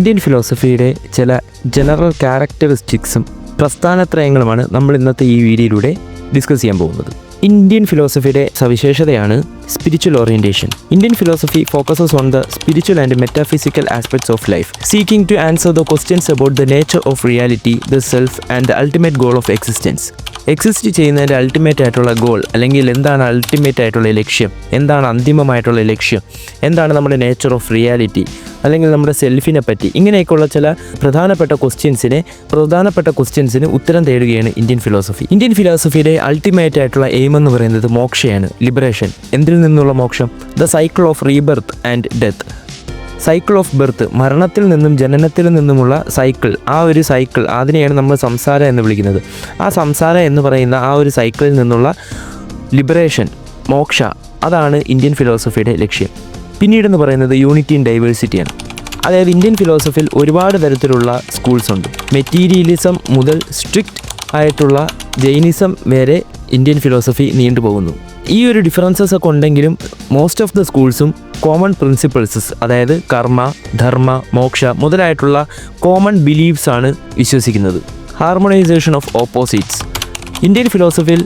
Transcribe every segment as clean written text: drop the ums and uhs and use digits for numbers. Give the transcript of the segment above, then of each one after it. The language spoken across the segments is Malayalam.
ഇന്ത്യൻ ഫിലോസഫിയുടെ ചില ജനറൽ ക്യാരക്ടറിസ്റ്റിക്സും പ്രസ്ഥാനത്രയങ്ങളുമാണ് നമ്മൾ ഇന്നത്തെ ഈ വീഡിയോയിലൂടെ ഡിസ്കസ് ചെയ്യാൻ പോകുന്നത്. ഇന്ത്യൻ ഫിലോസഫിയുടെ സവിശേഷതയാണ് spiritual orientation. Indian philosophy focuses on the spiritual and metaphysical aspects of life, seeking to answer the questions about the nature of reality, the self and the ultimate goal of existence. Exist ചെയ്യുന്നതിൻ്റെ അൾട്ടിമേറ്റ് ആയിട്ടുള്ള ഗോൾ, അല്ലെങ്കിൽ എന്താണ് അൾട്ടിമേറ്റ് ആയിട്ടുള്ള ലക്ഷ്യം, എന്താണ് അന്തിമമായിട്ടുള്ള ലക്ഷ്യം, എന്താണ് നമ്മുടെ നേച്ചർ ഓഫ് റിയാലിറ്റി, അല്ലെങ്കിൽ നമ്മുടെ സെൽഫിനെ പറ്റി, ഇങ്ങനെയൊക്കെയുള്ള ചില പ്രധാനപ്പെട്ട ക്വസ്റ്റ്യൻസിന് ഉത്തരം തേടുകയാണ് ഇന്ത്യൻ ഫിലോസഫി. ഇന്ത്യൻ ഫിലോസഫിയുടെ അൾട്ടിമേറ്റ് ആയിട്ടുള്ള എയിം എന്ന് പറയുന്നത് മോക്ഷയാണ്, ലിബറേഷൻ. എന്തിൽ നിന്നുള്ള മോക്ഷം? The cycle of rebirth and death. Cycle of birth, മരണത്തിൽ നിന്നും ജനനത്തിൽ നിന്നുമുള്ള സൈക്കിൾ. ആ ഒരു സൈക്കിൾ, അതിനെയാണ് നമ്മൾ സംസാരം എന്ന് വിളിക്കുന്നത്. ആ സംസാരം എന്ന് പറയുന്ന ആ ഒരു സൈക്കിളിൽ നിന്നുള്ള ലിബറേഷൻ, മോക്ഷ, അതാണ് ഇന്ത്യൻ ഫിലോസഫിയുടെ ലക്ഷ്യം. പിന്നീടെന്ന് പറയുന്നത് യൂണിറ്റി ഇൻ ഡൈവേഴ്സിറ്റിയാണ്. അതായത് ഇന്ത്യൻ ഫിലോസഫിയിൽ ഒരുപാട് തരത്തിലുള്ള സ്കൂൾസ് ഉണ്ട്. മെറ്റീരിയലിസം മുതൽ സ്ട്രിക്റ്റ് ആയിട്ടുള്ള ജൈനിസം വരെ ഇന്ത്യൻ ഫിലോസഫി നീണ്ടുപോകുന്നു. ഈ ഒരു ഡിഫറൻസസ് ഒക്കെ ഉണ്ടെങ്കിലും മോസ്റ്റ് ഓഫ് ദ സ്കൂൾസും കോമൺ പ്രിൻസിപ്പിൾസസ്, അതായത് കർമ്മ, ധർമ്മ, മോക്ഷ മുതലായിട്ടുള്ള കോമൺ ബിലീഫ്സ് ആണ് വിശ്വസിക്കുന്നത്. Harmonisation of opposites. ഇന്ത്യൻ ഫിലോസഫിയിൽ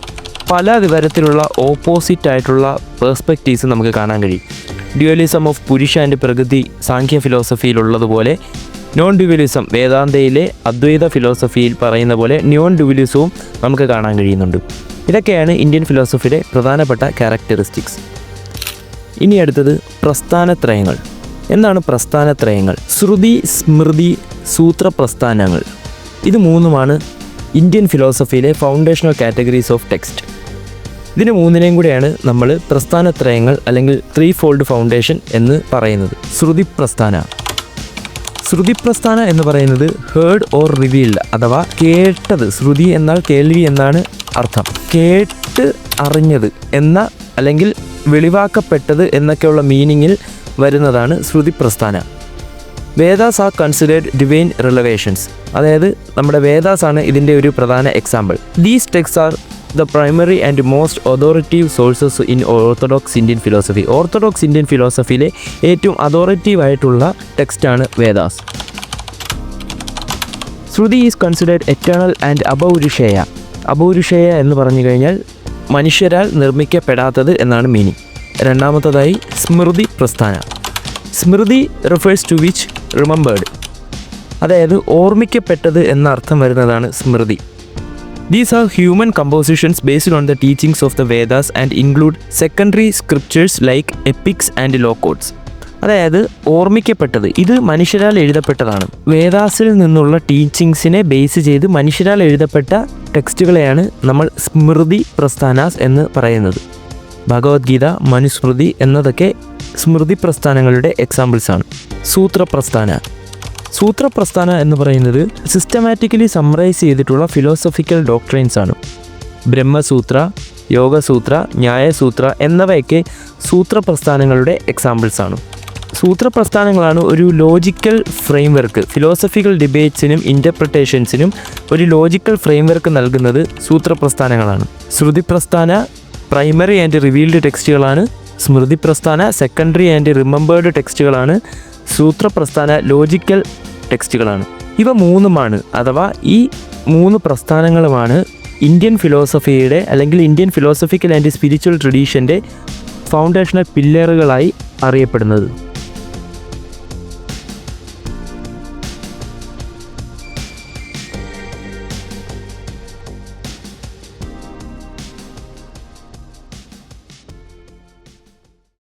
പല തരത്തിലുള്ള ഓപ്പോസിറ്റ് ആയിട്ടുള്ള പേഴ്സ്പെക്റ്റീവ്സ് നമുക്ക് കാണാൻ കഴിയും. ഡ്യുവലിസം ഓഫ് പുരുഷ ആൻഡ് പ്രകൃതി സാഖ്യ ഫിലോസഫിയിലുള്ളതുപോലെ നോൺ ഡ്യുവലിസം, വേദാന്തയിലെ അദ്വൈത ഫിലോസഫിയിൽ പറയുന്ന പോലെ നോൺ ഡ്യുവലിസവും നമുക്ക് കാണാൻ കഴിയുന്നുണ്ട്. ഇതൊക്കെയാണ് ഇന്ത്യൻ ഫിലോസഫിയുടെ പ്രധാനപ്പെട്ട ക്യാരക്ടറിസ്റ്റിക്സ്. ഇനി അടുത്തത് പ്രസ്ഥാനത്രയങ്ങൾ. എന്താണ് പ്രസ്ഥാനത്രയങ്ങൾ? ശ്രുതി, സ്മൃതി, സൂത്ര പ്രസ്ഥാനങ്ങൾ. ഇത് മൂന്നുമാണ് ഇന്ത്യൻ ഫിലോസഫിയിലെ ഫൗണ്ടേഷണൽ കാറ്റഗറീസ് ഓഫ് ടെക്സ്റ്റ്. ഇതിന് മൂന്നിനെയും കൂടെയാണ് നമ്മൾ പ്രസ്ഥാനത്രയങ്ങൾ അല്ലെങ്കിൽ ത്രീ ഫോൾഡ് ഫൗണ്ടേഷൻ എന്ന് പറയുന്നത്. ശ്രുതി പ്രസ്ഥാന എന്ന് പറയുന്നത് ഹേർഡ് ഓർ റിവീൽഡ്, അഥവാ കേട്ടത്. ശ്രുതി എന്നാൽ കേൾവി എന്നാണ് അർത്ഥം. കേട്ട് അറിഞ്ഞത് എന്ന, അല്ലെങ്കിൽ വെളിവാക്കപ്പെട്ടത് എന്നൊക്കെയുള്ള മീനിങ്ങിൽ വരുന്നതാണ് ശ്രുതി പ്രസ്ഥാന. Vedas are considered divine revelations. അതായത് നമ്മുടെ വേദാസ് ആണ് ഇതിൻ്റെ ഒരു പ്രധാന example. These text are the primary and most authoritative sources in orthodox Indian philosophy. Orthodox Indian ഫിലോസഫിയിലെ ഏറ്റവും അതോറിറ്റീവ് ആയിട്ടുള്ള ടെക്സ്റ്റാണ് വേദാസ്. ശ്രുതി ഈസ് കൺസിഡേർഡ് എറ്റേണൽ ആൻഡ് അപൗരുഷേയ. അപൗരുഷേയ എന്ന് പറഞ്ഞു കഴിഞ്ഞാൽ മനുഷ്യരാൽ നിർമ്മിക്കപ്പെടാത്തത് എന്നാണ് മീനിങ്. രണ്ടാമത്തതായി സ്മൃതി പ്രസ്ഥാന. സ്മൃതി റിഫേഴ്സ് ടു വിച്ച് റിമെമ്പേർഡ്, അതായത് ഓർമ്മിക്കപ്പെട്ടത് എന്ന അർത്ഥം വരുന്നതാണ് സ്മൃതി. These are human compositions based on the teachings of the Vedas and include secondary scriptures like epics and law codes. അതായത് ഓർമ്മിക്കപ്പെട്ടത്, ഇത് മനുഷ്യരാൽ എഴുതപ്പെട്ടതാണ്. വേദാസിൽ നിന്നുള്ള ടീച്ചിങ്സിനെ ബേസ് ചെയ്ത് മനുഷ്യരാൽ എഴുതപ്പെട്ട ടെക്സ്റ്റുകളെയാണ് നമ്മൾ സ്മൃതി പ്രസ്ഥാനാസ് എന്ന് പറയുന്നത്. ഭഗവത്ഗീത, മനുസ്മൃതി എന്നതൊക്കെ സ്മൃതി പ്രസ്ഥാനങ്ങളുടെ എക്സാമ്പിൾസാണ്. സൂത്രപ്രസ്ഥാന എന്ന് പറയുന്നത് സിസ്റ്റമാറ്റിക്കലി സമ്മറൈസ് ചെയ്തിട്ടുള്ള ഫിലോസഫിക്കൽ ഡോക്ട്രൈൻസ് ആണ്. ബ്രഹ്മസൂത്ര, യോഗസൂത്ര, ന്യായസൂത്ര എന്നിവയൊക്കെ സൂത്രപ്രസ്ഥാനങ്ങളുടെ എക്സാമ്പിൾസ് ആണ്. സൂത്രപ്രസ്ഥാനങ്ങളാണ് ഒരു ലോജിക്കൽ ഫ്രെയിംവർക്ക്, ഫിലോസഫിക്കൽ ഡിബേറ്റ്സിനും ഇൻ്റർപ്രിട്ടേഷൻസിനും ഒരു ലോജിക്കൽ ഫ്രെയിംവർക്ക് നൽകുന്നത് സൂത്രപ്രസ്ഥാനങ്ങളാണ്. ശ്രുതിപ്രസ്ഥാന പ്രൈമറി ആൻഡ് റിവീൽഡ് ടെക്സ്റ്റുകളാണ്. സ്മൃതി പ്രസ്ഥാന സെക്കൻഡറി ആൻഡ് റിമെമ്പേർഡ് ടെക്സ്റ്റുകളാണ്. സൂത്രപ്രസ്ഥാന ലോജിക്കൽ ടെക്സ്റ്റുകളാണ്. ഇവ മൂന്നുമാണ്, അഥവാ ഈ മൂന്ന് പ്രസ്ഥാനങ്ങളുമാണ് ഇന്ത്യൻ ഫിലോസഫിയുടെ, അല്ലെങ്കിൽ ഇന്ത്യൻ ഫിലോസഫിക്കൽ ആൻഡ് സ്പിരിച്വൽ ട്രഡീഷൻ്റെ ഫൗണ്ടേഷണൽ പില്ലറുകളായി അറിയപ്പെടുന്നത്.